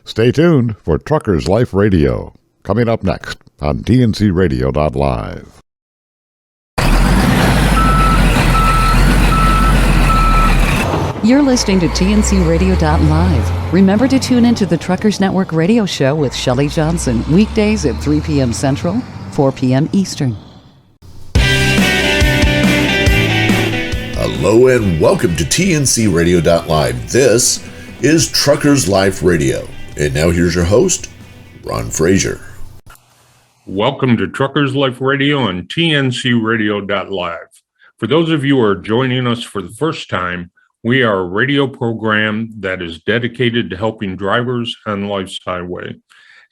Stay tuned for Truckers Life Radio, coming up next on tncradio.live. You're listening to tncradio.live. Remember to tune into the Truckers Network radio show with Shelley Johnson, weekdays at 3 p.m. Central, 4 p.m. Eastern. Hello and welcome to tncradio.live. This is Truckers Life Radio. And now here's your host, Ron Frazier. Welcome to Truckers Life Radio on tncradio.live. For those of you who are joining us for the first time, we are a radio program that is dedicated to helping drivers on life's highway.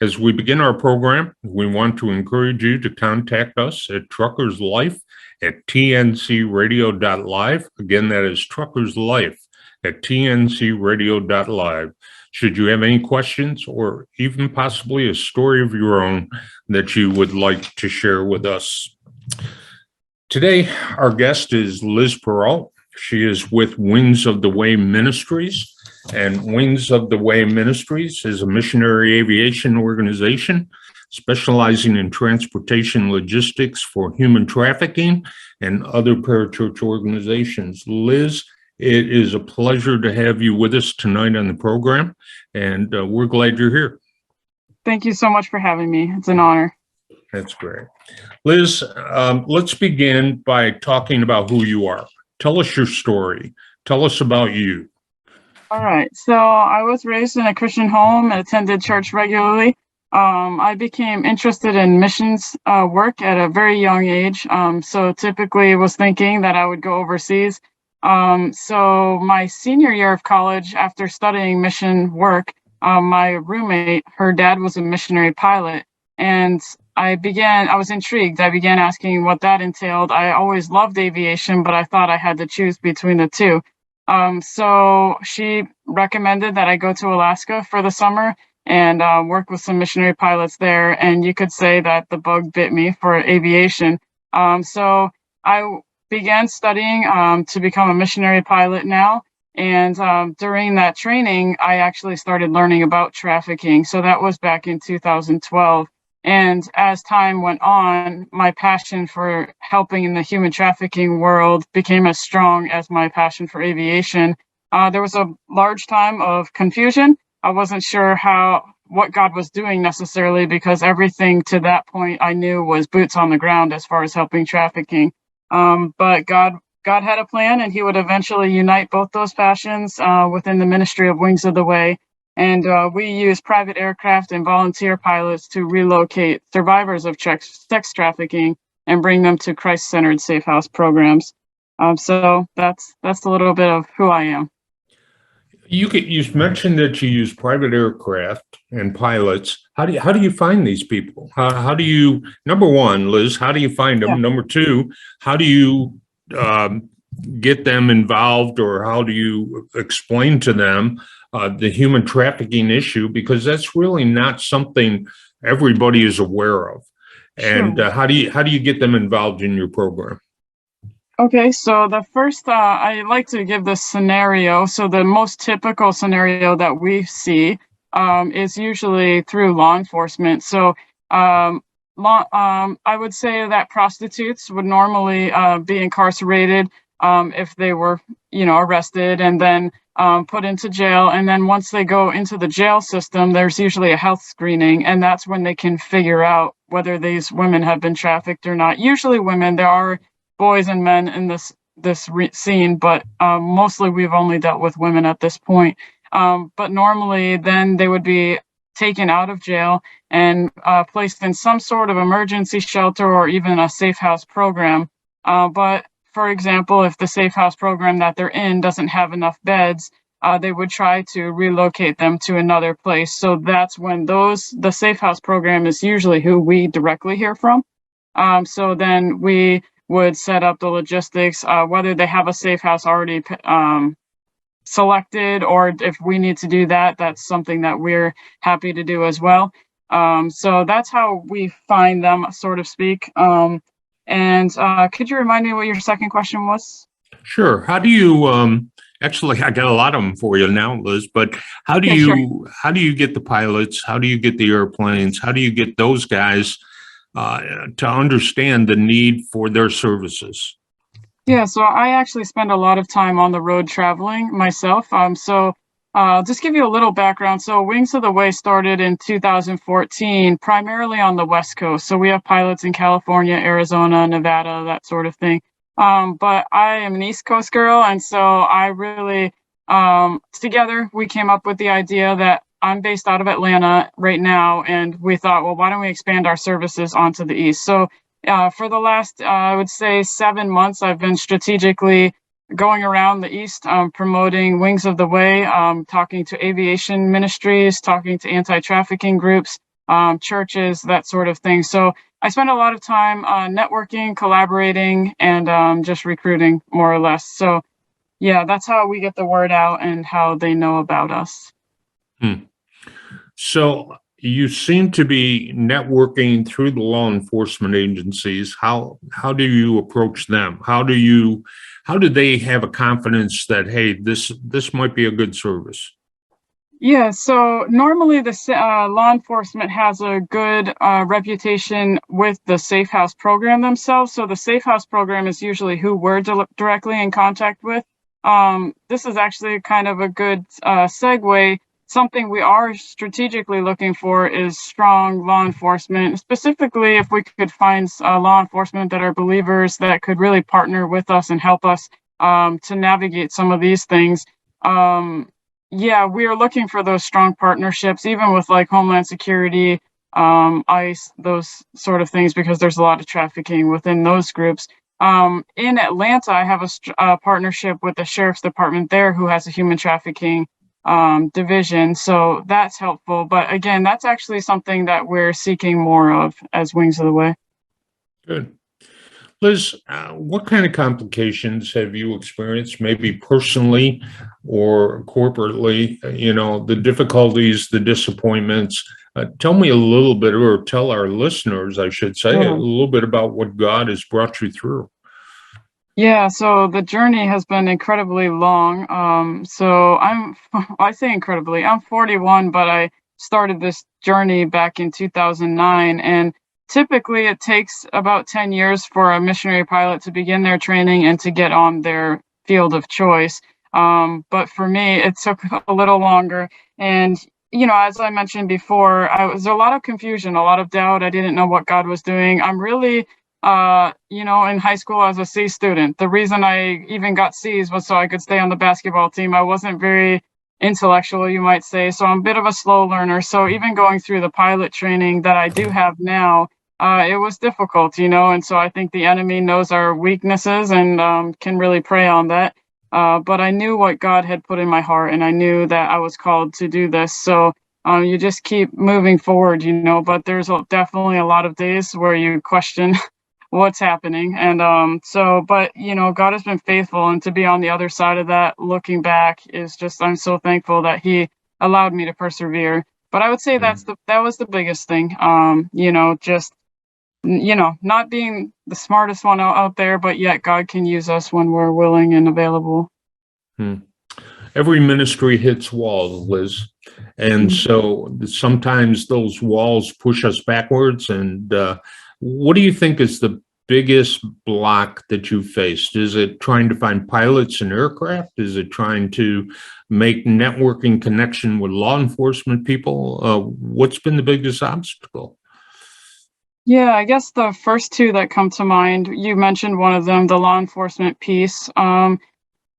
As we begin our program, we want to encourage you to contact us at Truckers Life at tncradio.live. Again, that is Truckers Life at tncradio.live. Should you have any questions or even possibly a story of your own that you would like to share with us. Today, our guest is Liz Perrault. She is with Wings of the Way Ministries, and Wings of the Way Ministries is a missionary aviation organization specializing in transportation logistics for human trafficking and other parachurch organizations. Liz, it is a pleasure to have you with us tonight on the program, and we're glad you're here. Thank you so much for having me. It's an honor. That's great. Liz, let's begin by talking about who you are. Tell us your story. Tell us about you. All right. So I was raised in a Christian home and attended church regularly. I became interested in missions work at a very young age. So typically was thinking that I would go overseas. So my senior year of college, after studying mission work, my roommate, her dad was a missionary pilot. And I was intrigued. I began asking what that entailed. I always loved aviation, but I thought I had to choose between the two. So she recommended that I go to Alaska for the summer and work with some missionary pilots there. And you could say that the bug bit me for aviation. So I began studying to become a missionary pilot now. And during that training, I actually started learning about trafficking. So that was back in 2012. And as time went on, my passion for helping in the human trafficking world became as strong as my passion for aviation. There was a large time of confusion. I wasn't sure what God was doing necessarily, because everything to that point I knew was boots on the ground as far as helping trafficking. But God had a plan, and he would eventually unite both those passions within the ministry of Wings of the Way. And we use private aircraft and volunteer pilots to relocate survivors of sex trafficking and bring them to Christ-centered safe house programs. So that's a little bit of who I am. You mentioned that you use private aircraft and pilots. How do you find these people? How do you, number one, Liz, how do you find them? Yeah. Number two, how do you get them involved, or how do you explain to them the human trafficking issue? Because that's really not something everybody is aware of. And sure. How do you get them involved in your program? Okay, so the first, I like to give this scenario. So the most typical scenario that we see is usually through law enforcement. So I would say that prostitutes would normally be incarcerated if they were, arrested and then put into jail. And then once they go into the jail system, there's usually a health screening, and that's when they can figure out whether these women have been trafficked or not. Usually women. There are boys and men in this scene, but mostly we've only dealt with women at this point. But normally then they would be taken out of jail and placed in some sort of emergency shelter or even a safe house program. But for example, if the safe house program that they're in doesn't have enough beds, they would try to relocate them to another place. So that's when the safe house program is usually who we directly hear from. So then we would set up the logistics, whether they have a safe house already selected, or if we need to do that, that's something that we're happy to do as well. So that's how we find them, so to speak. And could you remind me what your second question was? Sure. How do you, Actually, I got a lot of them for you now, Liz. But how do Yeah, you sure. how do you get the pilots? How do you get the airplanes? How do you get those guys to understand the need for their services? Yeah, so I actually spend a lot of time on the road traveling myself. So just give you a little background. So Wings of the Way started in 2014, primarily on the West Coast. So we have pilots in California, Arizona, Nevada, that sort of thing. But I am an East Coast girl, and so I really, together, we came up with the idea that I'm based out of Atlanta right now, and we thought, well, why don't we expand our services onto the East? So for the last, I would say, 7 months, I've been strategically going around the East, promoting Wings of the Way, talking to aviation ministries, talking to anti-trafficking groups, churches, that sort of thing. So I spend a lot of time networking, collaborating, and just recruiting, more or less. So yeah, that's how we get the word out and how they know about us. Hmm. So you seem to be networking through the law enforcement agencies. How do you approach them? How do they have a confidence that, hey, this might be a good service? Yeah, so normally the law enforcement has a good reputation with the Safe House program themselves. So the Safe House program is usually who we're directly in contact with. This is actually kind of a good segue. Something we are strategically looking for is strong law enforcement, specifically if we could find law enforcement that are believers that could really partner with us and help us to navigate some of these things. Yeah, we are looking for those strong partnerships, even with like Homeland Security, ICE, those sort of things, because there's a lot of trafficking within those groups. In Atlanta, I have a partnership with the sheriff's department there who has a human trafficking division. So that's helpful. But again, that's actually something that we're seeking more of as Wings of the Way. Good. Liz, what kind of complications have you experienced, maybe personally or corporately? The difficulties, the disappointments. Tell me a little bit, or tell our listeners, I should say, a Sure. little bit about what God has brought you through. Yeah, so the journey has been incredibly long. So I say incredibly, I'm 41, but I started this journey back in 2009. And typically it takes about 10 years for a missionary pilot to begin their training and to get on their field of choice. But for me, it took a little longer. And, as I mentioned before, I was a lot of confusion, a lot of doubt. I didn't know what God was doing. I'm really in high school, I was a C student. The reason I even got C's was so I could stay on the basketball team. I wasn't very intellectual, you might say. So I'm a bit of a slow learner. So even going through the pilot training that I do have now, it was difficult, and so I think the enemy knows our weaknesses and can really prey on that. But I knew what God had put in my heart, and I knew that I was called to do this. So you just keep moving forward, but there's definitely a lot of days where you question what's happening. But God has been faithful, and to be on the other side of that, looking back, is just, I'm so thankful that he allowed me to persevere. But I would say that was the biggest thing. Not being the smartest one out there, but yet God can use us when we're willing and available. Hmm. Every ministry hits walls, Liz. And so sometimes those walls push us backwards. And what do you think is the biggest block that you faced? Is it trying to find pilots and aircraft? Is it trying to make networking connection with law enforcement people? What's been the biggest obstacle? Yeah, I guess the first two that come to mind, you mentioned one of them, the law enforcement piece.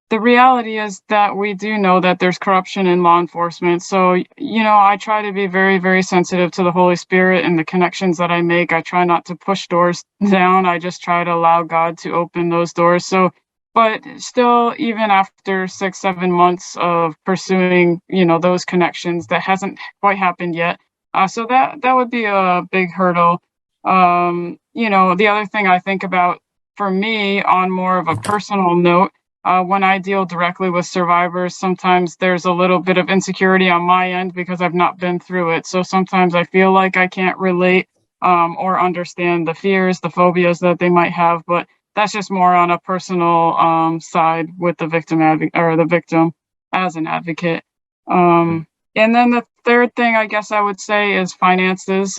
The reality is that we do know that there's corruption in law enforcement. So, I try to be very, very sensitive to the Holy Spirit and the connections that I make. I try not to push doors down. I just try to allow God to open those doors. So, but still, even after 6, 7 months of pursuing, those connections, that hasn't quite happened yet. So that would be a big hurdle. The other thing I think about for me on more of a personal note, when I deal directly with survivors, sometimes there's a little bit of insecurity on my end because I've not been through it. So sometimes I feel like I can't relate or understand the fears, the phobias that they might have. But that's just more on a personal side with the the victim as an advocate. And then the third thing I guess I would say is finances.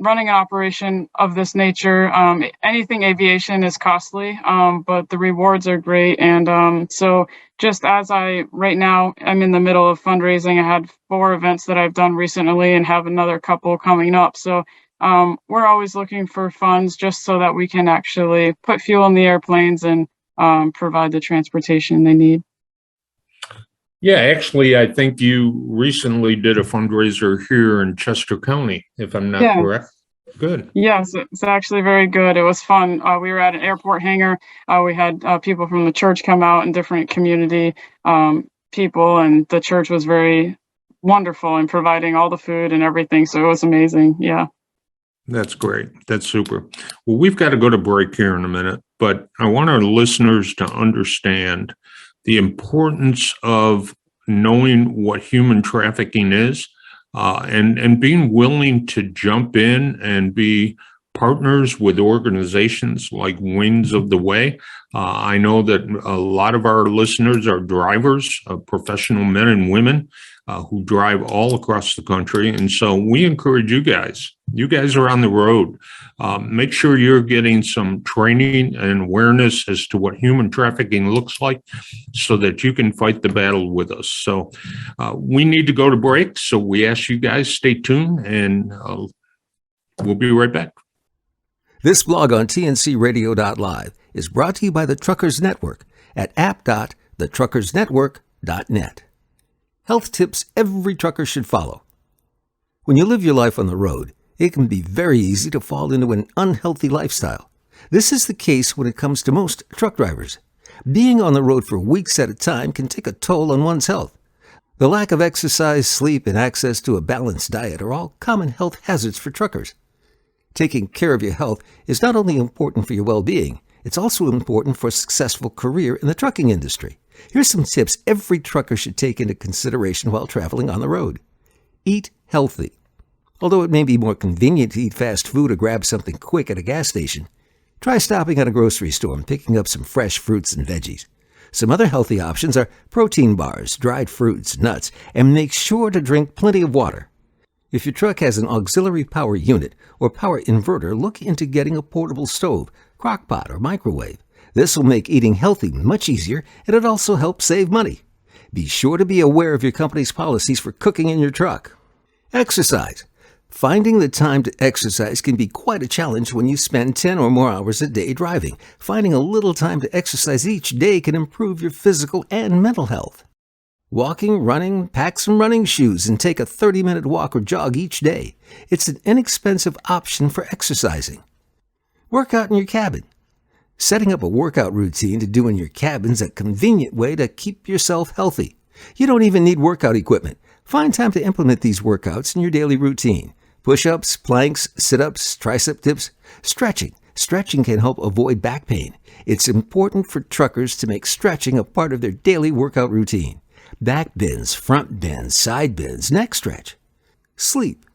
Running an operation of this nature, anything aviation is costly, but the rewards are great. And so just as right now, I'm in the middle of fundraising. I had 4 events that I've done recently and have another couple coming up. So we're always looking for funds just so that we can actually put fuel in the airplanes and provide the transportation they need. Yeah, actually, I think you recently did a fundraiser here in Chester County, if I'm not correct. Good. Yes, it's actually very good. It was fun. We were at an airport hangar. We had people from the church come out and different community people, and the church was very wonderful in providing all the food and everything. So it was amazing. Yeah. That's great. That's super. Well, we've got to go to break here in a minute, but I want our listeners to understand the importance of knowing what human trafficking is, and being willing to jump in and be partners with organizations like Wings of the Way. I know that a lot of our listeners are drivers, professional men and women who drive all across the country. And so we encourage you guys are on the road. Make sure you're getting some training and awareness as to what human trafficking looks like so that you can fight the battle with us. So we need to go to break. So we ask you guys stay tuned, and we'll be right back. This blog on tncradio.live is brought to you by the Truckers Network at app.thetruckersnetwork.net. Health tips every trucker should follow. When you live your life on the road, it can be very easy to fall into an unhealthy lifestyle. This is the case when it comes to most truck drivers. Being on the road for weeks at a time can take a toll on one's health. The lack of exercise, sleep, and access to a balanced diet are all common health hazards for truckers. Taking care of your health is not only important for your well-being, it's also important for a successful career in the trucking industry. Here's some tips every trucker should take into consideration while traveling on the road. Eat healthy. Although it may be more convenient to eat fast food or grab something quick at a gas station, try stopping at a grocery store and picking up some fresh fruits and veggies. Some other healthy options are protein bars, dried fruits, nuts, and make sure to drink plenty of water. If your truck has an auxiliary power unit or power inverter, look into getting a portable stove, crock pot, or microwave. This will make eating healthy much easier, and it also helps save money. Be sure to be aware of your company's policies for cooking in your truck. Exercise. Finding the time to exercise can be quite a challenge when you spend 10 or more hours a day driving. Finding a little time to exercise each day can improve your physical and mental health. Walking, running, pack some running shoes and take a 30-minute walk or jog each day. It's an inexpensive option for exercising. Work out in your cabin. Setting up a workout routine to do in your cabin is a convenient way to keep yourself healthy. You don't even need workout equipment. Find time to implement these workouts in your daily routine. Push-ups, planks, sit-ups, tricep dips, stretching. Stretching can help avoid back pain. It's important for truckers to make stretching a part of their daily workout routine. Back bends, front bends, side bends, neck stretch. Sleep.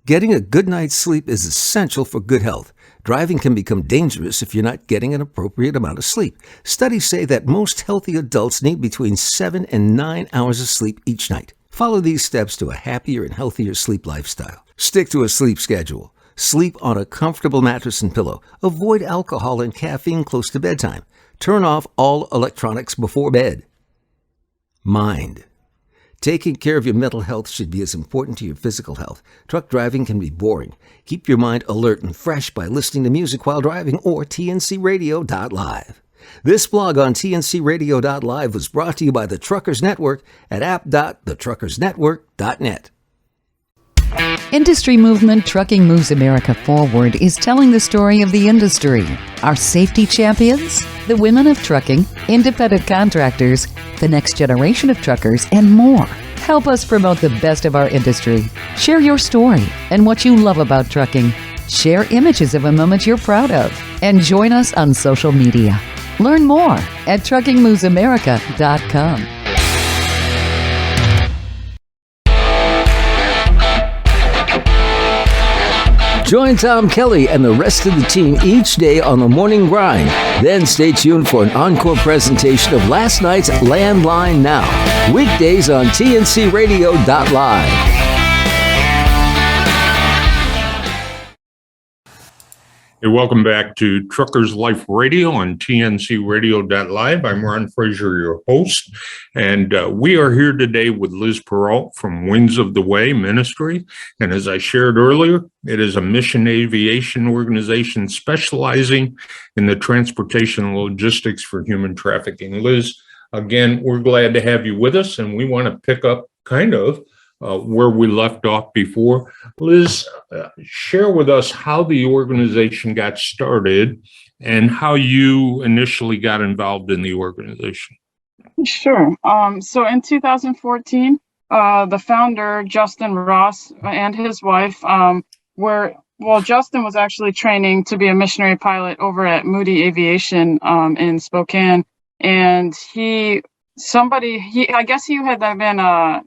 Getting a good night's sleep is essential for good health. Driving can become dangerous if you're not getting an appropriate amount of sleep. Studies say that most healthy adults need between 7 and 9 hours of sleep each night. Follow these steps to a happier and healthier sleep lifestyle. Stick to a sleep schedule. Sleep on a comfortable mattress and pillow. Avoid alcohol and caffeine close to bedtime. Turn off all electronics before bed. Mind. Taking care of your mental health should be as important to your physical health. Truck driving can be boring. Keep your mind alert and fresh by listening to music while driving or tncradio.live. This blog on tncradio.live was brought to you by the Truckers Network at app.thetruckersnetwork.net. Industry movement Trucking Moves America Forward is telling the story of the industry. Our safety champions, the women of trucking, independent contractors, the next generation of truckers, and more. Help us promote the best of our industry. Share your story and what you love about trucking. Share images of a moment you're proud of. And join us on social media. Learn more at truckingmovesamerica.com. Join Tom Kelly and the rest of the team each day on the Morning Grind. Then stay tuned for an encore presentation of last night's Landline Now. Weekdays on TNCRadio.live. Hey, welcome back to Truckers Life Radio on TNCRadio.live. I'm Ron Frazier, your host, and we are here today with Liz Perrault from Wings of the Way Ministry. And as I shared earlier, it is a mission aviation organization specializing in the transportation and logistics for human trafficking. Liz, again, we're glad to have you with us, and we want to pick up kind of where we left off before. Liz, share with us how the organization got started and how you initially got involved in the organization. Sure. So in 2014, the founder, Justin Ross, and his wife Justin was actually training to be a missionary pilot over at Moody Aviation in Spokane. And I guess he had been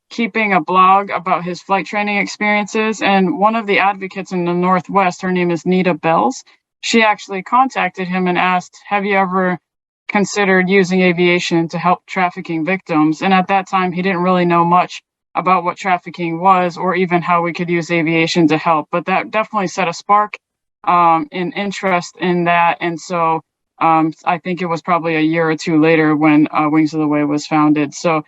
keeping a blog about his flight training experiences. And one of the advocates in the Northwest, her name is Nita Bells, she actually contacted him and asked, have you ever considered using aviation to help trafficking victims? And at that time, he didn't really know much about what trafficking was or even how we could use aviation to help. But that definitely set a spark in interest in that. And so I think it was probably a year or two later when Wings of the Way was founded. So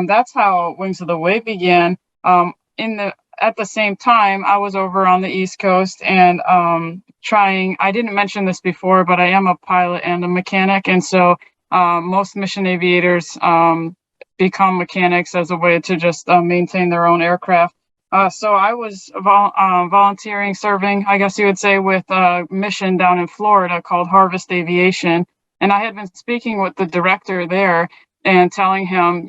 that's how Wings of the Way began. At the same time, I was over on the East Coast and I didn't mention this before, but I am a pilot and a mechanic. And so most mission aviators become mechanics as a way to just maintain their own aircraft. So I was volunteering, serving, I guess you would say, with a mission down in Florida called Harvest Aviation. And I had been speaking with the director there and telling him,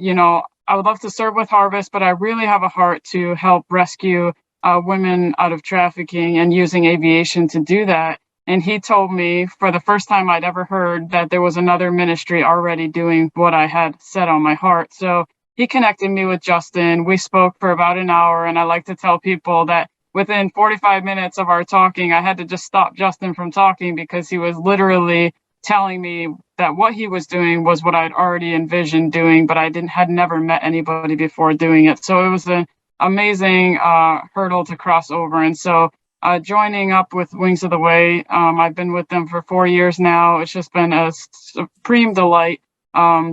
I would love to serve with Harvest, but I really have a heart to help rescue women out of trafficking and using aviation to do that. And he told me, for the first time I'd ever heard, that there was another ministry already doing what I had set on my heart. So he connected me with Justin. We spoke for about an hour, and I like to tell people that within 45 minutes of our talking, I had to just stop Justin from talking because he was literally telling me that what he was doing was what I'd already envisioned doing, but I had never met anybody before doing it. So it was an amazing hurdle to cross over. And so joining up with Wings of the Way, I've been with them for 4 years now. It's just been a supreme delight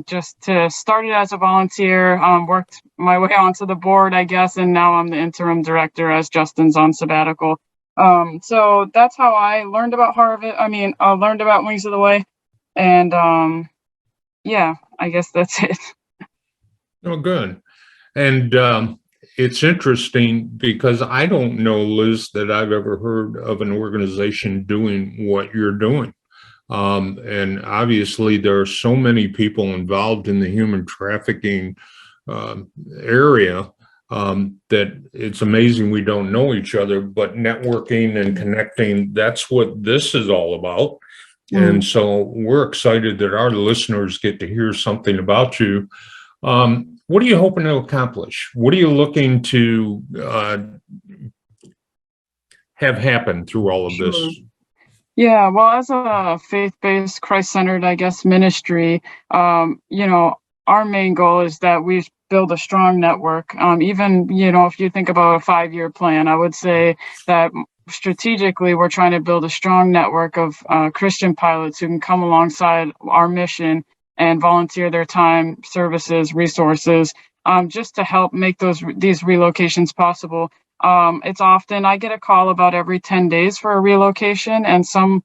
just to start it as a volunteer, worked my way onto the board, I guess, and now I'm the interim director as Justin's on sabbatical. So that's how I learned about learned about Wings of the Way. And I guess that's it. Oh, good. And it's interesting because I don't know, Liz, that I've ever heard of an organization doing what you're doing. And obviously there are so many people involved in the human trafficking area that it's amazing we don't know each other, but networking and connecting, that's what this is all about. And so we're excited that our listeners get to hear something about you. What are you hoping to accomplish? What are you looking to have happen through all of this? Yeah, well, as a faith-based, Christ-centered, I guess, ministry, our main goal is that we build a strong network. Even, if you think about a 5-year plan, I would say that strategically, we're trying to build a strong network of Christian pilots who can come alongside our mission and volunteer their time, services, resources, just to help make these relocations possible. It's often I get a call about every 10 days for a relocation, and some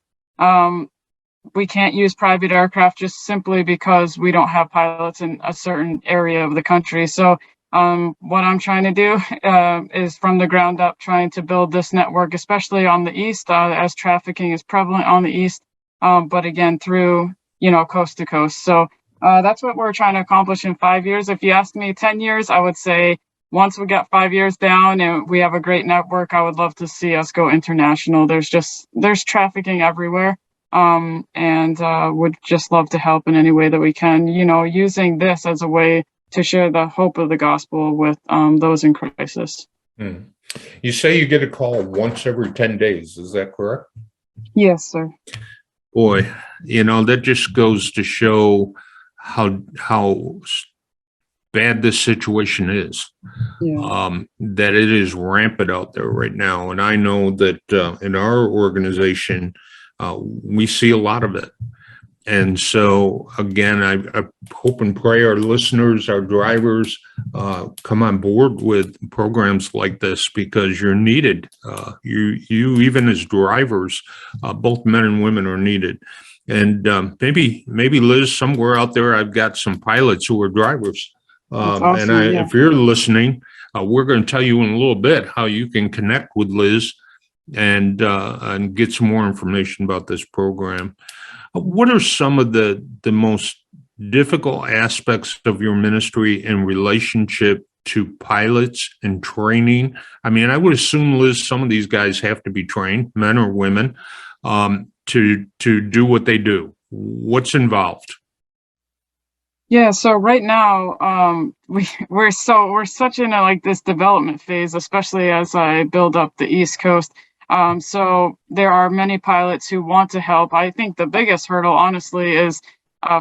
we can't use private aircraft just simply because we don't have pilots in a certain area of the country. So what I'm trying to do is from the ground up trying to build this network, especially on the East, as trafficking is prevalent on the East, but again, through, coast to coast. So that's what we're trying to accomplish in 5 years. If you asked me 10 years, I would say once we get 5 years down and we have a great network, I would love to see us go international. There's trafficking everywhere. And would just love to help in any way that we can, using this as a way to share the hope of the gospel with those in crisis. You say you get a call once every 10 days. Is that correct? Yes, sir. Boy, that just goes to show how bad this situation is. Yeah. That it is rampant out there right now. And I know that in our organization, we see a lot of it. And so, again, I hope and pray our listeners, our drivers, come on board with programs like this, because you're needed. You even as drivers, both men and women are needed. And maybe Liz, somewhere out there, I've got some pilots who are drivers. That's awesome. If you're listening, we're going to tell you in a little bit how you can connect with Liz and get some more information about this program. What are some of the most difficult aspects of your ministry in relationship to pilots and training? I mean, I would assume, Liz, some of these guys have to be trained, men or women, to do what they do. What's involved? Yeah, so right now, we're such in this development phase, especially as I build up the East Coast. So there are many pilots who want to help. I think the biggest hurdle, honestly, is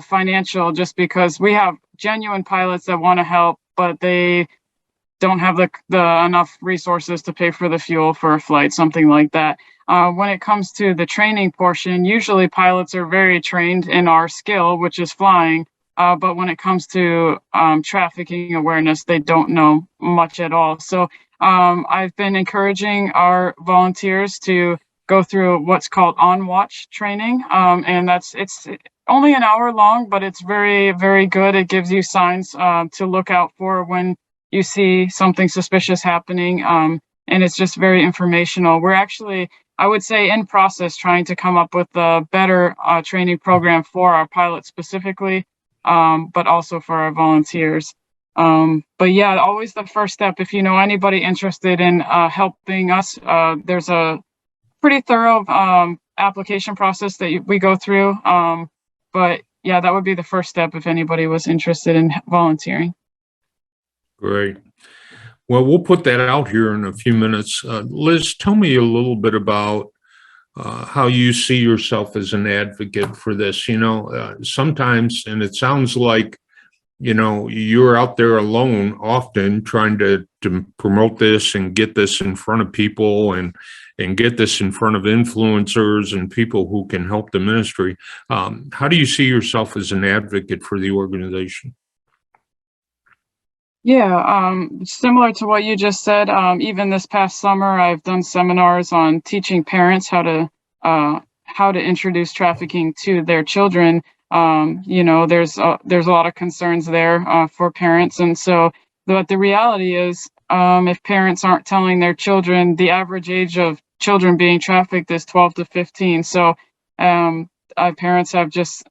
financial, just because we have genuine pilots that want to help, but they don't have the enough resources to pay for the fuel for a flight, something like that. When it comes to the training portion, usually pilots are very trained in our skill, which is flying. But when it comes to trafficking awareness, they don't know much at all. So I've been encouraging our volunteers to go through what's called on-watch training. And it's only an hour long, but it's very, very good. It gives you signs to look out for when you see something suspicious happening. And it's just very informational. We're actually, I would say, in process trying to come up with a better training program for our pilots specifically. But also for our volunteers. But yeah, always the first step. If you know anybody interested in helping us, there's a pretty thorough application process that we go through. But yeah, that would be the first step if anybody was interested in volunteering. Great. Well, we'll put that out here in a few minutes. Liz, tell me a little bit about how you see yourself as an advocate for this. Sometimes, and it sounds like, you're out there alone often trying to promote this and get this in front of people and get this in front of influencers and people who can help the ministry. How do you see yourself as an advocate for the organization? Yeah, similar to what you just said, even this past summer, I've done seminars on teaching parents how to introduce trafficking to their children. There's a lot of concerns there for parents. And so but the reality is, if parents aren't telling their children, the average age of children being trafficked is 12 to 15. So parents have just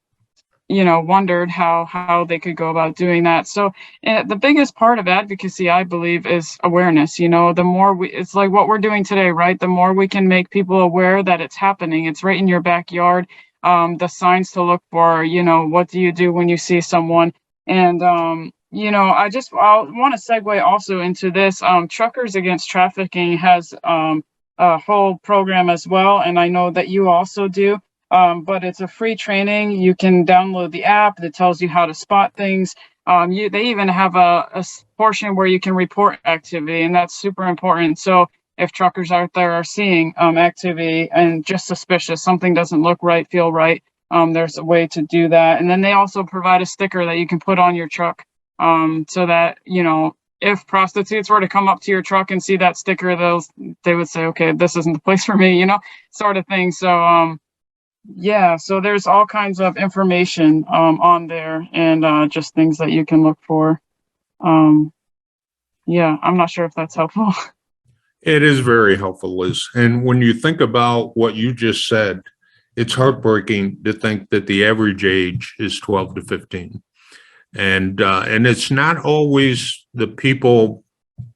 wondered how they could go about doing that. So the biggest part of advocacy, I believe, is awareness. The more it's like what we're doing today, right? The more we can make people aware that it's happening, it's right in your backyard. The signs to look for, what do you do when you see someone? And, I want to segue also into this. Truckers Against Trafficking has a whole program as well. And I know that you also do. But it's a free training. You can download the app that tells you how to spot things. They even have a portion where you can report activity, and that's super important. So if truckers out there are seeing activity and just suspicious, something doesn't look right, feel right, there's a way to do that. And then they also provide a sticker that you can put on your truck so that, if prostitutes were to come up to your truck and see that sticker, they would say, okay, this isn't the place for me, sort of thing. So, yeah, so there's all kinds of information on there and just things that you can look for. Yeah, I'm not sure if that's helpful. It is very helpful, Liz. And when you think about what you just said, it's heartbreaking to think that the average age is 12 to 15. And it's not always the people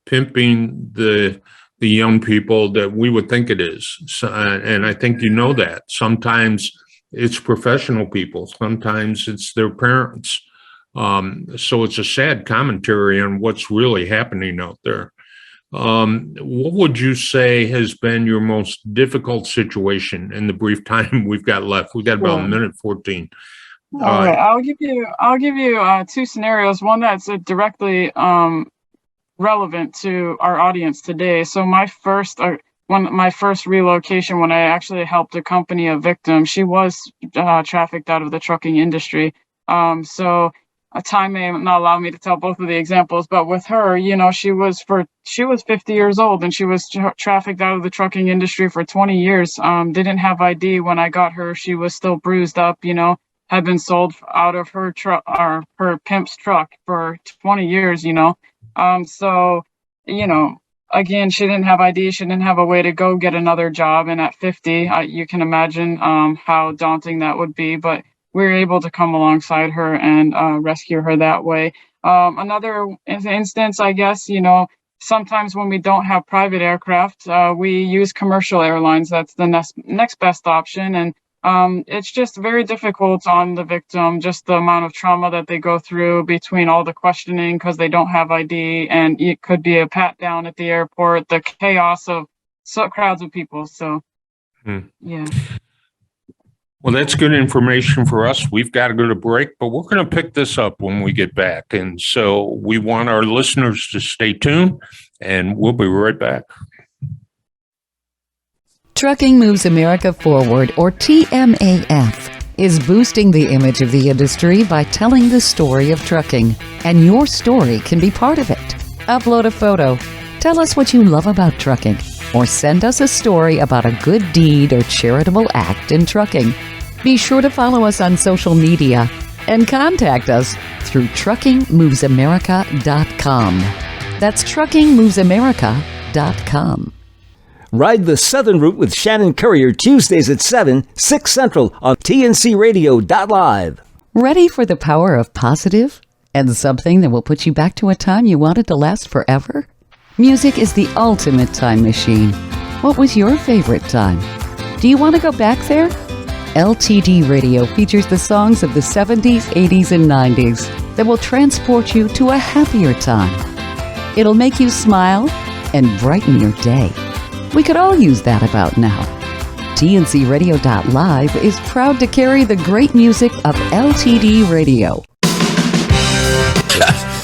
pimping the young people that we would think it is. So, and I think that. Sometimes it's professional people. Sometimes it's their parents. So it's a sad commentary on what's really happening out there. What would you say has been your most difficult situation in the brief time we've got left? We've got about a minute 14. All right, I'll give you two scenarios. One that's directly relevant to our audience today. So my first relocation, when I actually helped accompany a victim, she was trafficked out of the trucking industry. So a time may not allow me to tell both of the examples, but with her, she was 50 years old and she was trafficked out of the trucking industry for 20 years. Didn't have ID when I got her. She was still bruised up, had been sold out of her truck or her pimp's truck for 20 years, So, again, she didn't have ID. She didn't have a way to go get another job. And at 50, you can imagine how daunting that would be. But we were able to come alongside her and rescue her that way. Another instance, I guess, sometimes when we don't have private aircraft, we use commercial airlines. That's the next best option. And it's just very difficult on the victim, just the amount of trauma that they go through between all the questioning because they don't have ID, and it could be a pat down at the airport, the chaos of crowds of people. So, yeah. Well, that's good information for us. We've got to go to break, but we're going to pick this up when we get back. And so we want our listeners to stay tuned, and we'll be right back. Trucking Moves America Forward, or TMAF, is boosting the image of the industry by telling the story of trucking, and your story can be part of it. Upload a photo, tell us what you love about trucking, or send us a story about a good deed or charitable act in trucking. Be sure to follow us on social media and contact us through truckingmovesamerica.com. That's truckingmovesamerica.com. Ride the Southern Route with Shannon Courier Tuesdays at 7, 6 Central on TNCRadio.live. Ready for the power of positive and something that will put you back to a time you wanted to last forever? Music is the ultimate time machine. What was your favorite time? Do you want to go back there? LTD Radio features the songs of the 70s, 80s, and 90s that will transport you to a happier time. It'll make you smile and brighten your day. We could all use that about now. TNCRadio.live is proud to carry the great music of LTD Radio.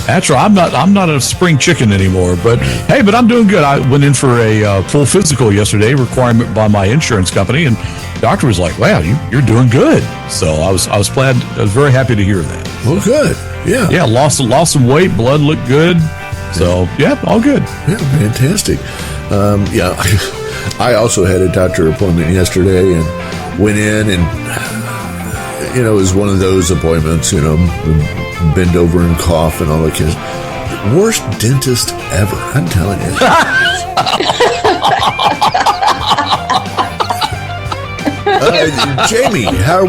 That's right. I'm not a spring chicken anymore, but I'm doing good. I went in for a full physical yesterday, requirement by my insurance company, and the doctor was like, "Wow, you're doing good." So I was glad. I was very happy to hear that. Well, good. Yeah. Yeah. Lost some weight. Blood looked good. So yeah, all good. Yeah, fantastic. I also had a doctor appointment yesterday and went in, and it was one of those appointments. Bend over and cough and all that kind of worst dentist ever, I'm telling you. Jamie, how are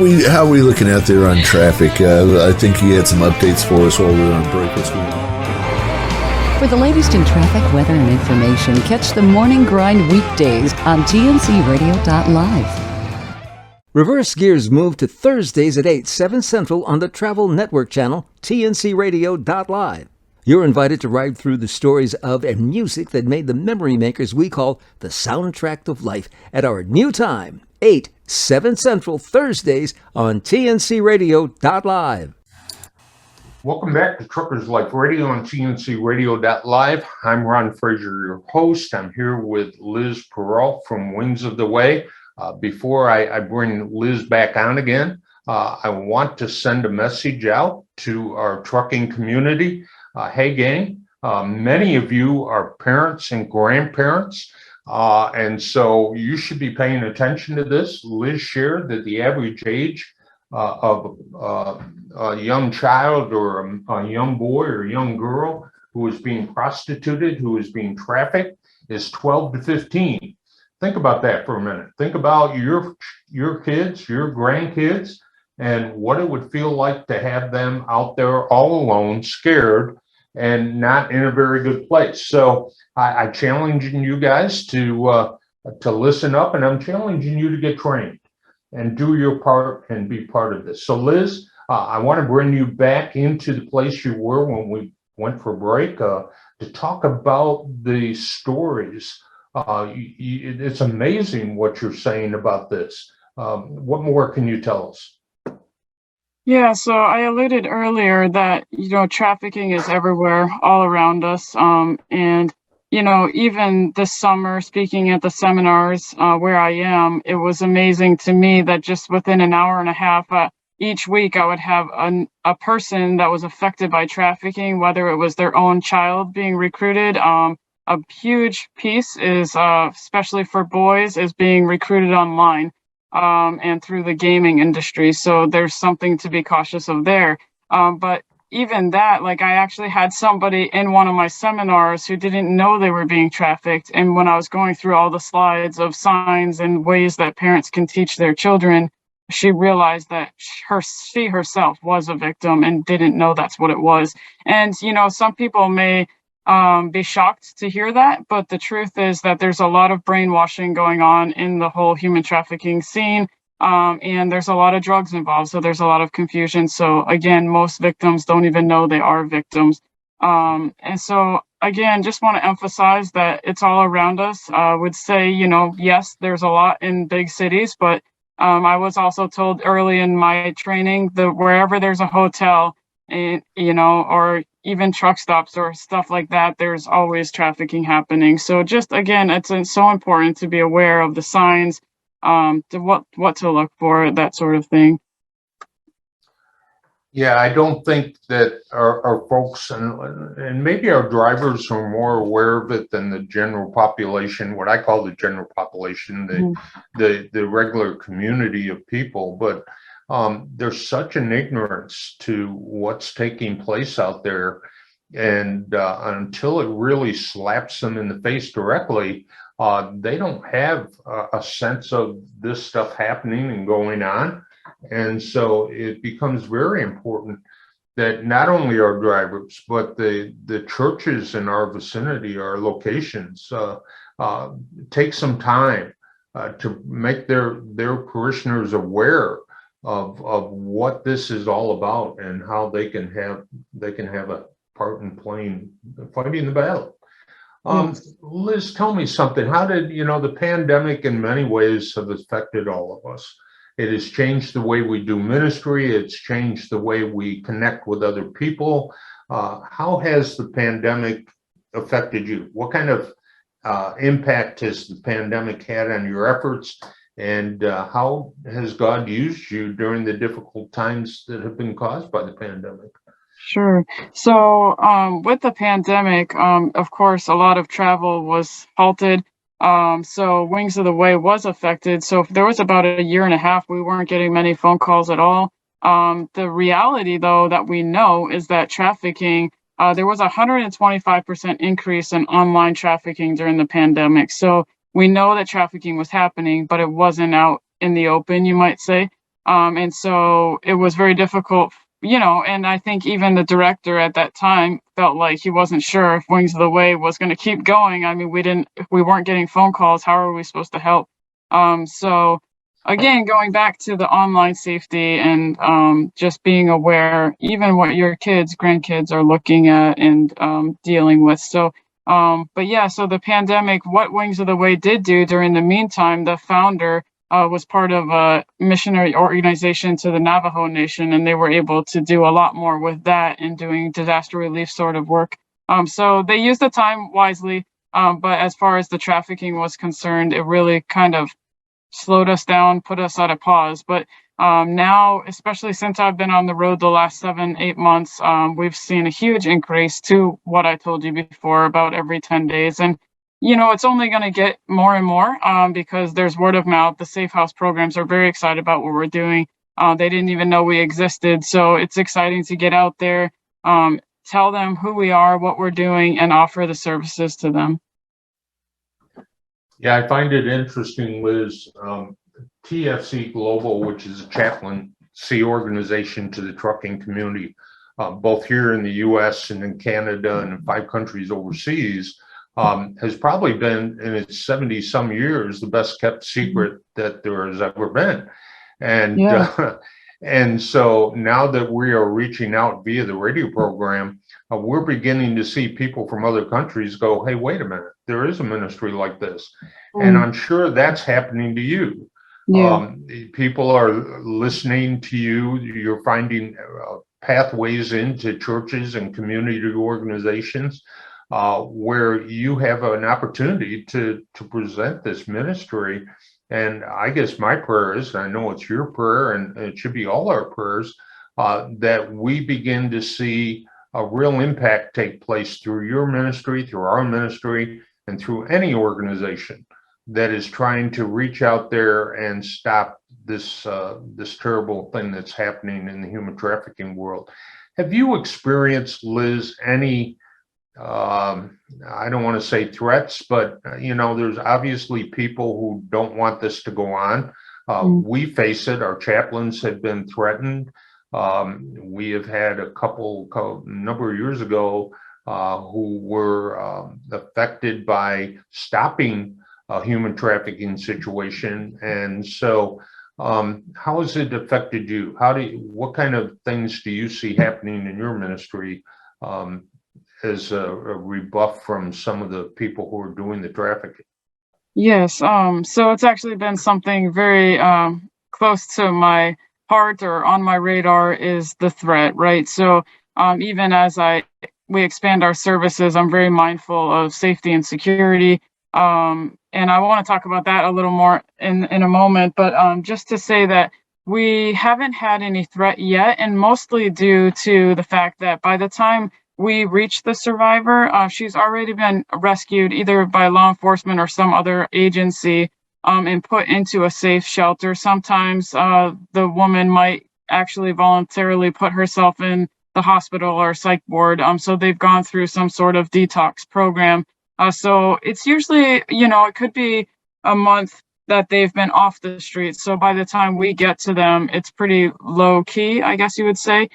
we looking out there on traffic? I think you had some updates for us while we were on break. What's going on? For the latest in traffic, weather, and information, catch the Morning Grind weekdays on TNCRadio.live. Reverse Gears moved to Thursdays at 8, 7 Central on the Travel Network channel, TNCRadio.live. You're invited to ride through the stories of and music that made the memory makers we call the soundtrack of life at our new time, 8, 7 Central, Thursdays on TNCRadio.live. Welcome back to Truckers Life Radio on TNCRadio.live. I'm Ron Frazier, your host. I'm here with Liz Perrault from Wings of the Way. Before I bring Liz back on again, I want to send a message out to our trucking community. Hey, gang, many of you are parents and grandparents, and so you should be paying attention to this. Liz shared that the average age of a young child or a young boy or a young girl who is being prostituted, who is being trafficked, is 12 to 15. Think about that for a minute. Think about your kids, your grandkids, and what it would feel like to have them out there all alone, scared, and not in a very good place. So I challenge you guys to listen up, and I'm challenging you to get trained and do your part and be part of this. So Liz, I want to bring you back into the place you were when we went for break to talk about the stories. It's amazing what you're saying about this. What more can you tell us? Yeah, so I alluded earlier that, trafficking is everywhere, all around us. And, even this summer, speaking at the seminars where I am, it was amazing to me that just within an hour and a half each week, I would have a person that was affected by trafficking, whether it was their own child being recruited. A huge piece is, especially for boys, is being recruited online. And through the gaming industry. So there's something to be cautious of there. But even that, like I actually had somebody in one of my seminars who didn't know they were being trafficked. And when I was going through all the slides of signs and ways that parents can teach their children, she realized that she herself was a victim and didn't know that's what it was. And, some people may be shocked to hear that, but the truth is that there's a lot of brainwashing going on in the whole human trafficking scene, and there's a lot of drugs involved, so there's a lot of confusion. So again, most victims don't even know they are victims. And so again, just want to emphasize that it's all around us. I would say, yes, there's a lot in big cities, but I was also told early in my training that wherever there's a hotel, and or even truck stops or stuff like that, there's always trafficking happening. So just again, it's so important to be aware of the signs, to what to look for, that sort of thing. Yeah, I don't think that our folks and maybe our drivers are more aware of it than the general population, what I call the general population, the regular community of people. But there's such an ignorance to what's taking place out there. And until it really slaps them in the face directly, they don't have a sense of this stuff happening and going on. And so it becomes very important that not only our drivers, but the churches in our vicinity, our locations, take some time to make their parishioners aware of what this is all about and how they can have a part in fighting the battle. Liz, tell me something. How did the pandemic in many ways have affected all of us? It has changed the way we do ministry. It's changed the way we connect with other people. How has the pandemic affected you? What kind of impact has the pandemic had on your efforts? And how has God used you during the difficult times that have been caused by the pandemic? Sure. So with the pandemic, of course, a lot of travel was halted. So Wings of the Way was affected. So there was about a year and a half, we weren't getting many phone calls at all. The reality, though, that we know is that trafficking, there was a 125% increase in online trafficking during the pandemic. So we know that trafficking was happening, but it wasn't out in the open, you might say. And so it was very difficult, and I think even the director at that time felt like he wasn't sure if Wings of the Way was going to keep going. I mean, if we weren't getting phone calls, how are we supposed to help? So again, going back to the online safety and just being aware, even what your kids, grandkids are looking at and dealing with. So, but yeah, so the pandemic, what Wings of the Way did do during the meantime, the founder was part of a missionary organization to the Navajo Nation, and they were able to do a lot more with that and doing disaster relief sort of work. So they used the time wisely, but as far as the trafficking was concerned, it really kind of slowed us down, put us at a pause. But now, especially since I've been on the road the last 7-8 months, we've seen a huge increase to what I told you before, about every 10 days. And it's only going to get more and more because there's word of mouth. The Safe House programs are very excited about what we're doing. They didn't even know we existed. So it's exciting to get out there, tell them who we are, what we're doing, and offer the services to them. Yeah, I find it interesting, Liz. TFC Global, which is a chaplaincy organization to the trucking community, both here in the U.S. and in Canada and in 5 countries overseas, has probably been, in its 70-some years, the best kept secret that there has ever been. And and so now that we are reaching out via the radio program, we're beginning to see people from other countries go, hey, wait a minute, there is a ministry like this. And I'm sure that's happening to you. Yeah. People are listening to you. You're finding pathways into churches and community organizations where you have an opportunity to present this ministry. And I guess my prayer is, and I know it's your prayer, and it should be all our prayers, that we begin to see a real impact take place through your ministry, through our ministry, and through any organization that is trying to reach out there and stop this this terrible thing that's happening in the human trafficking world. Have you experienced, Liz, any I don't want to say threats, but there's obviously people who don't want this to go on. We face it. Our chaplains have been threatened. We have had a number of years ago who were affected by stopping a human trafficking situation. And so how has it affected you? What kind of things do you see happening in your ministry as a rebuff from some of the people who are doing the trafficking? Yes. So it's actually been something very close to my heart or on my radar is the threat, right? So even as we expand our services, I'm very mindful of safety and security. And I want to talk about that a little more in a moment, but just to say that we haven't had any threat yet, and mostly due to the fact that by the time we reach the survivor, she's already been rescued either by law enforcement or some other agency and put into a safe shelter. Sometimes the woman might actually voluntarily put herself in the hospital or psych ward. So they've gone through some sort of detox program. So it's usually, it could be a month that they've been off the streets. So by the time we get to them, it's pretty low key, I guess you would say.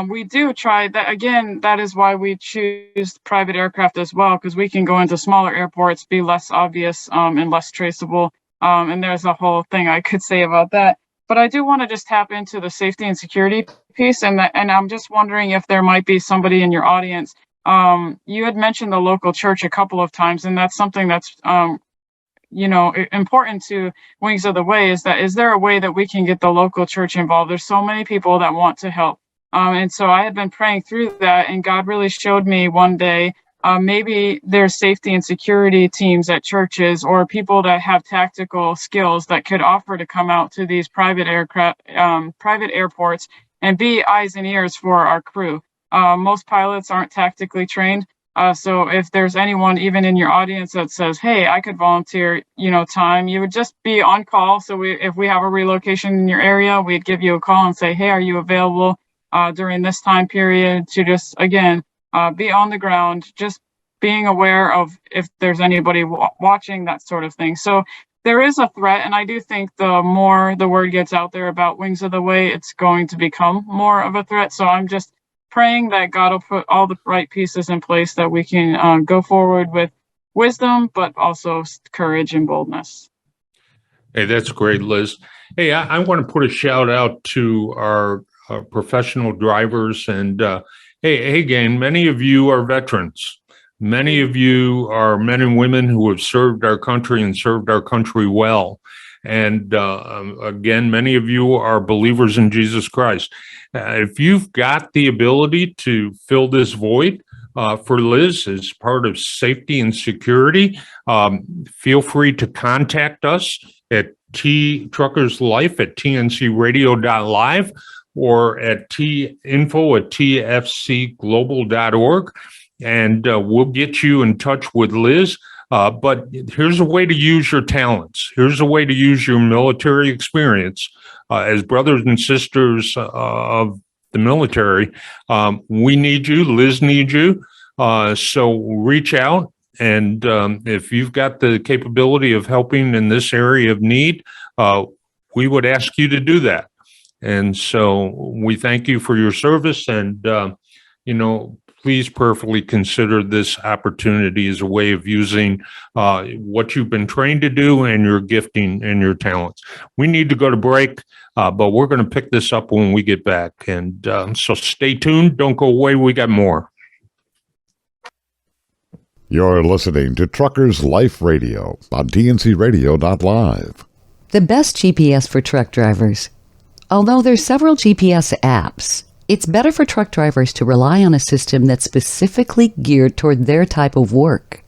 We do try that. Again, that is why we choose private aircraft as well, because we can go into smaller airports, be less obvious and less traceable. And there's a whole thing I could say about that. But I do want to just tap into the safety and security piece. And I'm just wondering if there might be somebody in your audience. You had mentioned the local church a couple of times, and that's something that's important to Wings of the Way. Is there a way that we can get the local church involved? There's so many people that want to help. And so I had been praying through that, and God really showed me one day, maybe there's safety and security teams at churches or people that have tactical skills that could offer to come out to these private airports and be eyes and ears for our crew. Most pilots aren't tactically trained. So if there's anyone even in your audience that says, hey, I could volunteer, time, you would just be on call. So if we have a relocation in your area, we'd give you a call and say, hey, are you available during this time period to just, again, be on the ground, just being aware of if there's anybody watching, that sort of thing. So there is a threat. And I do think the more the word gets out there about Wings of the Way, it's going to become more of a threat. So I'm just praying that God will put all the right pieces in place that we can go forward with wisdom, but also courage and boldness. Hey, that's great, Liz. Hey, I want to put a shout out to our professional drivers. And hey, again, many of you are veterans. Many of you are men and women who have served our country and served our country well. And again, many of you are believers in Jesus Christ. If you've got the ability to fill this void for Liz as part of safety and security, feel free to contact us at Truckers Life at tncradio.live or at info@tfcglobal.org. And we'll get you in touch with Liz. But here's a way to use your talents. Here's a way to use your military experience. As brothers and sisters of the military, we need you. Liz needs you. So reach out. And if you've got the capability of helping in this area of need, we would ask you to do that. And so we thank you for your service. And, please prayerfully consider this opportunity as a way of using what you've been trained to do and your gifting and your talents. We need to go to break, but we're going to pick this up when we get back. And so stay tuned. Don't go away. We got more. You're listening to Truckers Life Radio on tncradio.live. The best GPS for truck drivers. Although there's several GPS apps, it's better for truck drivers to rely on a system that's specifically geared toward their type of work.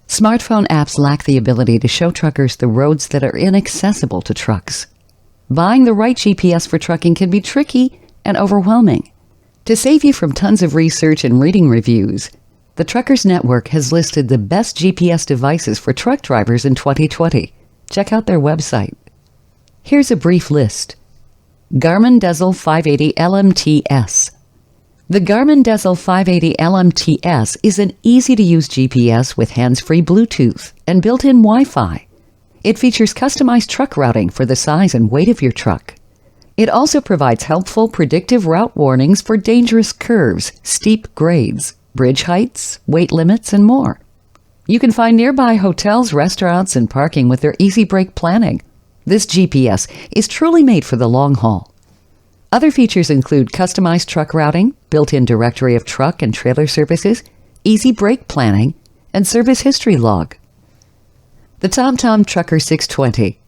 Smartphone apps lack the ability to show truckers the roads that are inaccessible to trucks. Buying the right GPS for trucking can be tricky and overwhelming. To save you from tons of research and reading reviews, the Truckers Network has listed the best GPS devices for truck drivers in 2020. Check out their website. Here's a brief list. Garmin Diesel 580 LMTS. The Garmin Diesel 580 LMTS is an easy-to-use GPS with hands-free Bluetooth and built-in Wi-Fi. It features customized truck routing for the size and weight of your truck. It also provides helpful predictive route warnings for dangerous curves, steep grades, bridge heights, weight limits, and more. You can find nearby hotels, restaurants, and parking with their easy brake planning. This GPS is truly made for the long haul. Other features include customized truck routing, built-in directory of truck and trailer services, easy brake planning, and service history log. The TomTom Trucker 620.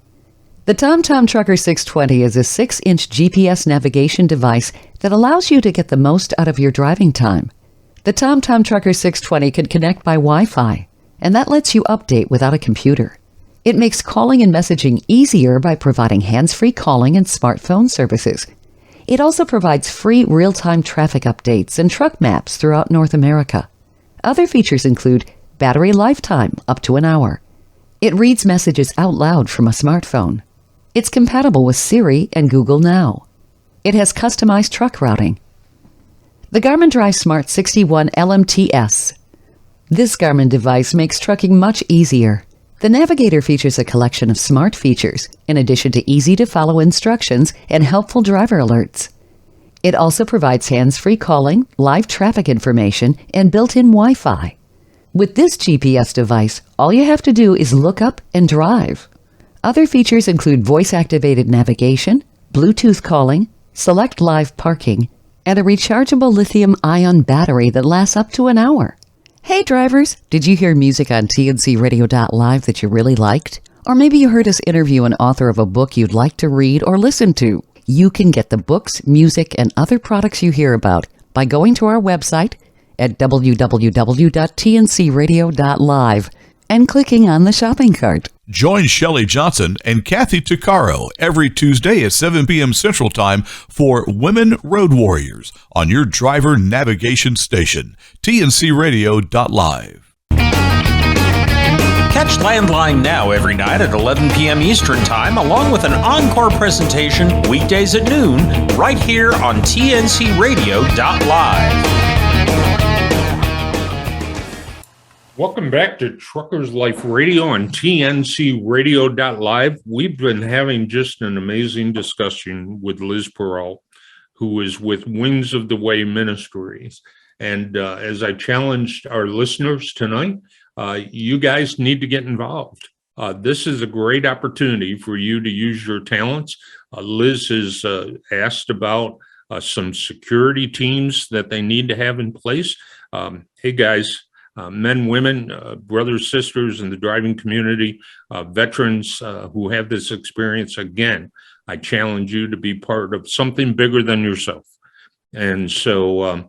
The TomTom Trucker 620 is a 6-inch GPS navigation device that allows you to get the most out of your driving time. The TomTom Trucker 620 can connect by Wi-Fi, and that lets you update without a computer. It makes calling and messaging easier by providing hands-free calling and smartphone services. It also provides free real-time traffic updates and truck maps throughout North America. Other features include battery lifetime up to an hour. It reads messages out loud from a smartphone. It's compatible with Siri and Google Now. It has customized truck routing. The Garmin Drive Smart 61 LMTS. This Garmin device makes trucking much easier. The Navigator features a collection of smart features, in addition to easy-to-follow instructions and helpful driver alerts. It also provides hands-free calling, live traffic information, and built-in Wi-Fi. With this GPS device, all you have to do is look up and drive. Other features include voice-activated navigation, Bluetooth calling, select live parking, and a rechargeable lithium-ion battery that lasts up to an hour. Hey drivers, did you hear music on tncradio.live that you really liked? Or maybe you heard us interview an author of a book you'd like to read or listen to. You can get the books, music, and other products you hear about by going to our website at www.tncradio.live and clicking on the shopping cart. Join Shelley Johnson and Kathy Tuccaro every Tuesday at 7 p.m. Central Time for Women Road Warriors on your driver navigation station, tncradio.live. Catch Landline Now every night at 11 p.m. Eastern Time, along with an encore presentation weekdays at noon, right here on tncradio.live. Welcome back to Truckers Life Radio on tncradio.live. We've been having just an amazing discussion with Liz Perrault, who is with Wings of the Way Ministries. And as I challenged our listeners tonight, you guys need to get involved. This is a great opportunity for you to use your talents. Liz has asked about some security teams that they need to have in place. Hey guys, men, women, brothers, sisters in the driving community, veterans who have this experience. Again, I challenge you to be part of something bigger than yourself. And so,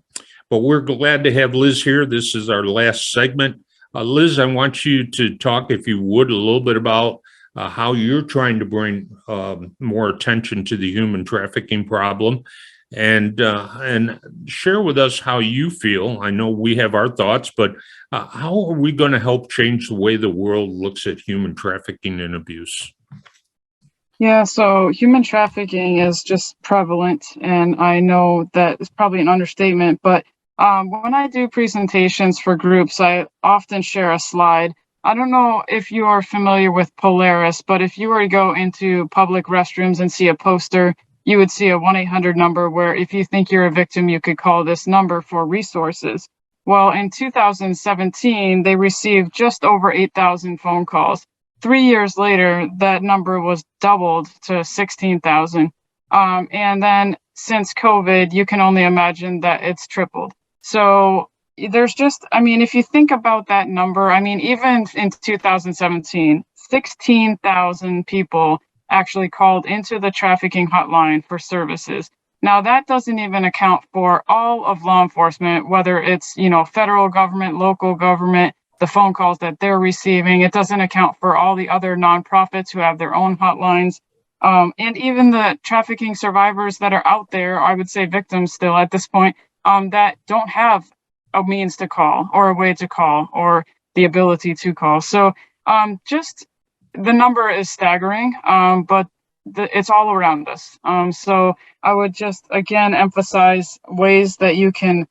but we're glad to have Liz here. This is our last segment. Liz, I want you to talk, if you would, a little bit about how you're trying to bring more attention to the human trafficking problem. And share with us how you feel. I know we have our thoughts, but how are we going to help change the way the world looks at human trafficking and abuse? Yeah, so human trafficking is just prevalent, and I know that it's probably an understatement, but when I do presentations for groups, I often share a slide. I don't know if you are familiar with Polaris, but if you were to go into public restrooms and see a poster, you would see a 1-800 number where if you think you're a victim, you could call this number for resources. Well, in 2017, they received just over 8,000 phone calls. 3 years later, that number was doubled to 16,000. And then since COVID, you can only imagine that it's tripled. So there's just, I mean, if you think about that number, I mean, even in 2017, 16,000 people actually called into the trafficking hotline for services. Now, that doesn't even account for all of law enforcement, whether it's, federal government, local government, the phone calls that they're receiving. It doesn't account for all the other nonprofits who have their own hotlines. And even the trafficking survivors that are out there, I would say victims still at this point, that don't have a means to call or a way to call or the ability to call. So just the number is staggering, but it's all around us. So I would just, again, emphasize ways that you can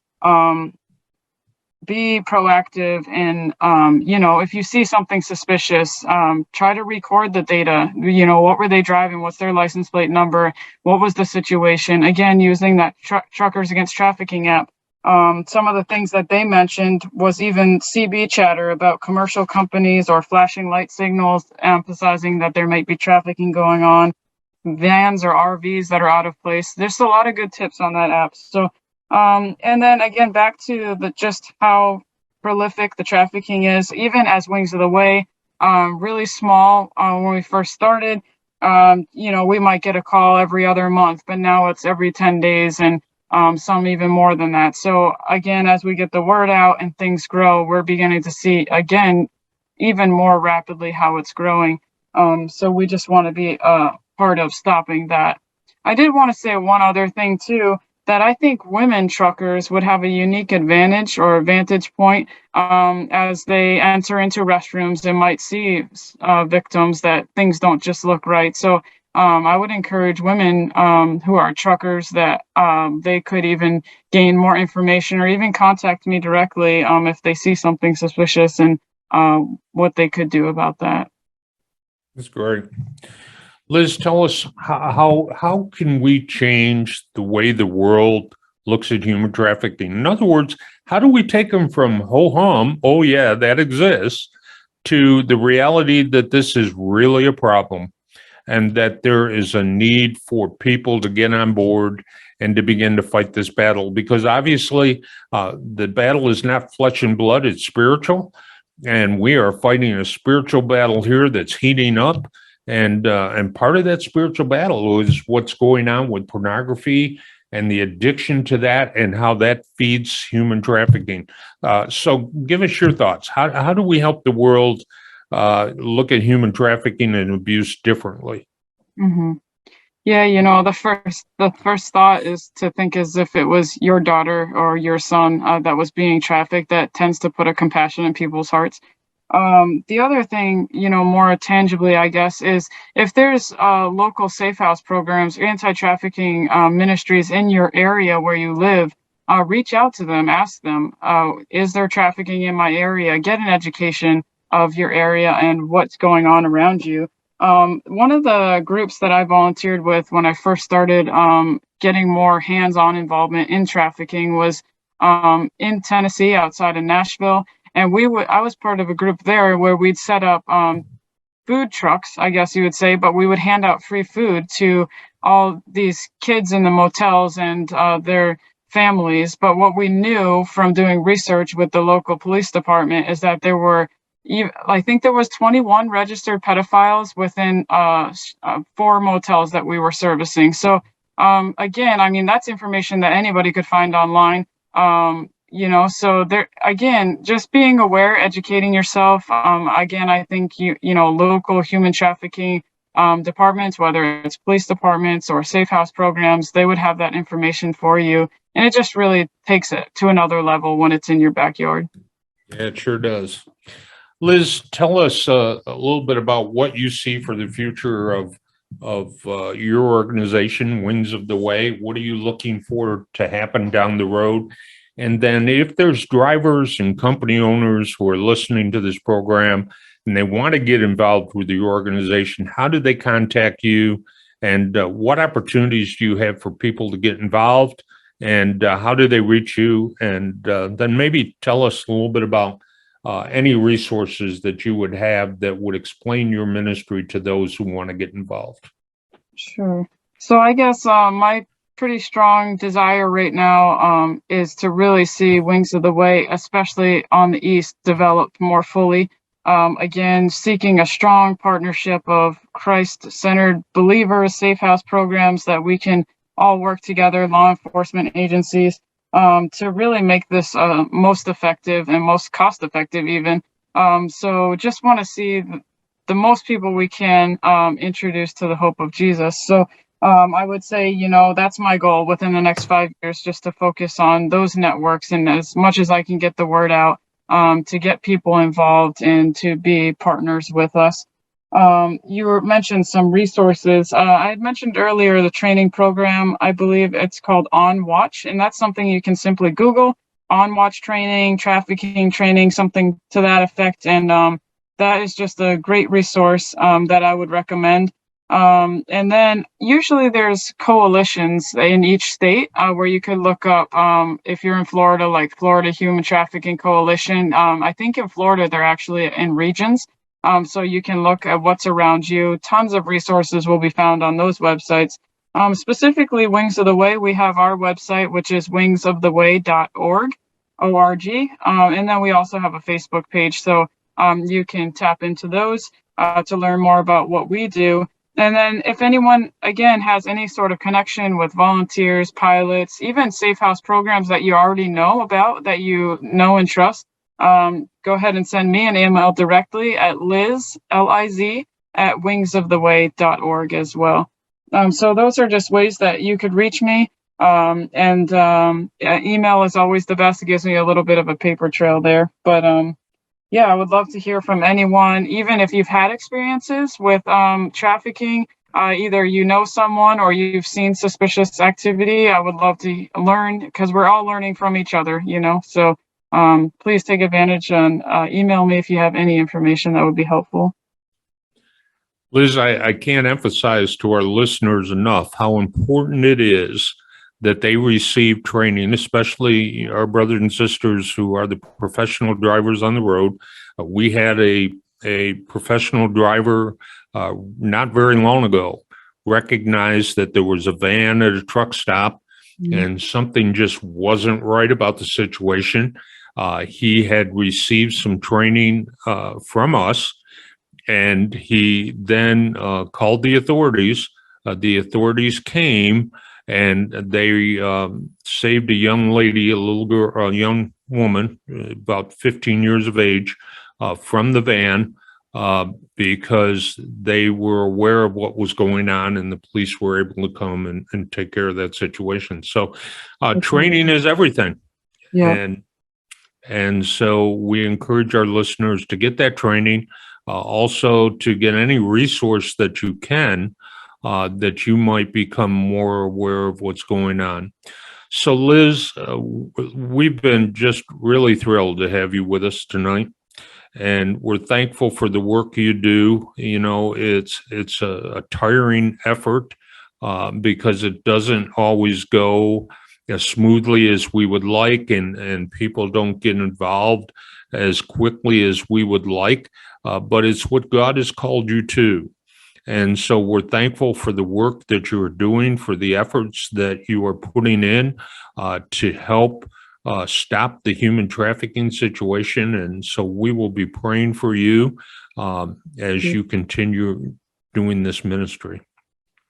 be proactive and, if you see something suspicious, try to record the data. What were they driving? What's their license plate number? What was the situation? Again, using that Truckers Against Trafficking app. Some of the things that they mentioned was even CB chatter about commercial companies or flashing light signals, emphasizing that there might be trafficking going on, vans or RVs that are out of place. There's a lot of good tips on that app. So, and then again, back to just how prolific the trafficking is, even as Wings of the Way, really small when we first started. We might get a call every other month, but now it's every 10 days and some even more than that. So again, as we get the word out and things grow, we're beginning to see, again, even more rapidly how it's growing. So we just want to be part of stopping that. I did want to say one other thing too, that I think women truckers would have a unique advantage or vantage point as they enter into restrooms and might see victims that things don't just look right. So I would encourage women who are truckers that they could even gain more information or even contact me directly if they see something suspicious and what they could do about that. That's great. Liz, tell us how can we change the way the world looks at human trafficking? In other words, how do we take them from ho-hum, oh yeah, that exists, to the reality that this is really a problem and that there is a need for people to get on board and to begin to fight this battle? Because obviously the battle is not flesh and blood, it's spiritual. And we are fighting a spiritual battle here that's heating up. And part of that spiritual battle is what's going on with pornography and the addiction to that and how that feeds human trafficking. So give us your thoughts. How do we help the world look at human trafficking and abuse differently? Mm-hmm. Yeah, the first thought is to think as if it was your daughter or your son that was being trafficked. That tends to put a compassion in people's hearts. The other thing, more tangibly, I guess, is if there's local safe house programs, anti-trafficking ministries in your area where you live, reach out to them, ask them, is there trafficking in my area? Get an education of your area and what's going on around you. One of the groups that I volunteered with when I first started getting more hands-on involvement in trafficking was in Tennessee, outside of Nashville. And I was part of a group there where we'd set up food trucks, I guess you would say, but we would hand out free food to all these kids in the motels and their families. But what we knew from doing research with the local police department is that I think there was 21 registered pedophiles within 4 motels that we were servicing. So again, I mean, that's information that anybody could find online. So there, again, just being aware, educating yourself. Again, I think, local human trafficking departments, whether it's police departments or safe house programs, they would have that information for you. And it just really takes it to another level when it's in your backyard. Yeah, it sure does. Liz, tell us a little bit about what you see for the future of your organization, Wings of the Way. What are you looking for to happen down the road? And then if there's drivers and company owners who are listening to this program and they want to get involved with the organization, how do they contact you? And what opportunities do you have for people to get involved? And how do they reach you? And then maybe tell us a little bit about any resources that you would have that would explain your ministry to those who want to get involved. Sure. So I guess my pretty strong desire right now is to really see Wings of the Way, especially on the East, developed more fully. Again, seeking a strong partnership of Christ-centered believers, safe house programs that we can all work together, law enforcement agencies, to really make this most effective and most cost-effective even. So just want to see the most people we can introduce to the hope of Jesus. So I would say, that's my goal within the next 5 years, just to focus on those networks and as much as I can get the word out to get people involved and to be partners with us. You mentioned some resources. I had mentioned earlier the training program. I believe it's called On Watch, and that's something you can simply Google. On Watch training, trafficking training, something to that effect. And that is just a great resource that I would recommend. And then usually there's coalitions in each state where you could look up, if you're in Florida, like Florida Human Trafficking Coalition. I think in Florida, they're actually in regions. So you can look at what's around you. Tons of resources will be found on those websites. Specifically, Wings of the Way, we have our website, which is wingsoftheway.org, O-R-G. And then we also have a Facebook page. So you can tap into those to learn more about what we do. And then if anyone, again, has any sort of connection with volunteers, pilots, even safe house programs that you already know about, that you know and trust, go ahead and send me an email directly at Liz, at wingsoftheway.org as well. So those are just ways that you could reach me. Email is always the best. It gives me a little bit of a paper trail there. But yeah, I would love to hear from anyone, even if you've had experiences with trafficking, either you know someone or you've seen suspicious activity. I would love to learn, because we're all learning from each other, So please take advantage and email me if you have any information that would be helpful. Liz, I can't emphasize to our listeners enough how important it is that they receive training, especially our brothers and sisters who are the professional drivers on the road. We had a professional driver not very long ago recognize that there was a van at a truck stop and something just wasn't right about the situation. He had received some training from us, and he then called the authorities. The authorities came, and they saved a young lady, a little girl, a young woman, about 15 years of age, from the van because they were aware of what was going on, and the police were able to come and take care of that situation. So training is everything. Yeah. And so we encourage our listeners to get that training, also to get any resource that you can, that you might become more aware of what's going on. So Liz, we've been just really thrilled to have you with us tonight. And we're thankful for the work you do. It's a tiring effort because it doesn't always go as smoothly as we would like, and people don't get involved as quickly as we would like, but it's what God has called you to. And so we're thankful for the work that you are doing, for the efforts that you are putting in to help stop the human trafficking situation. And so we will be praying for you as you continue doing this ministry.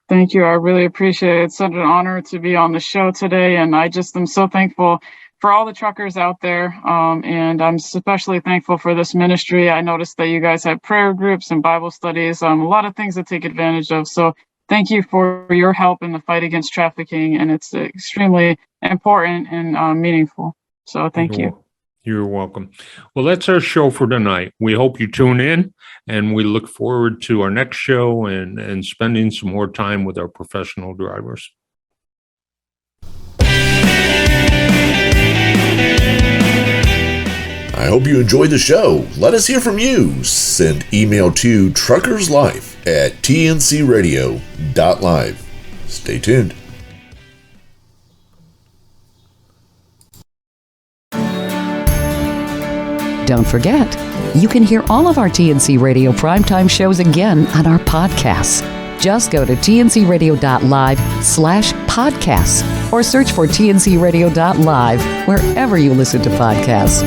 Thank you. I really appreciate it. It's such an honor to be on the show today. And I just am so thankful for all the truckers out there. And I'm especially thankful for this ministry. I noticed that you guys have prayer groups and Bible studies, a lot of things to take advantage of. So thank you for your help in the fight against trafficking. And it's extremely important and meaningful. So thank you. You're welcome. Well, that's our show for tonight. We hope you tune in, and we look forward to our next show and spending some more time with our professional drivers. I hope you enjoyed the show. Let us hear from you. Send email to truckerslife@tncradio.live. Stay tuned. Don't forget, you can hear all of our TNC Radio primetime shows again on our podcasts. Just go to tncradio.live/podcasts or search for tncradio.live wherever you listen to podcasts.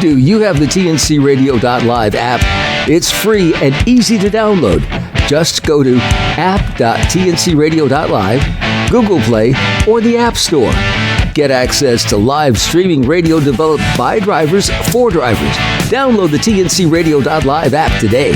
Do you have the tncradio.live app? It's free and easy to download. Just go to app.tncradio.live, Google Play, or the App Store. Get access to live streaming radio developed by drivers for drivers. Download the tncradio.live app today.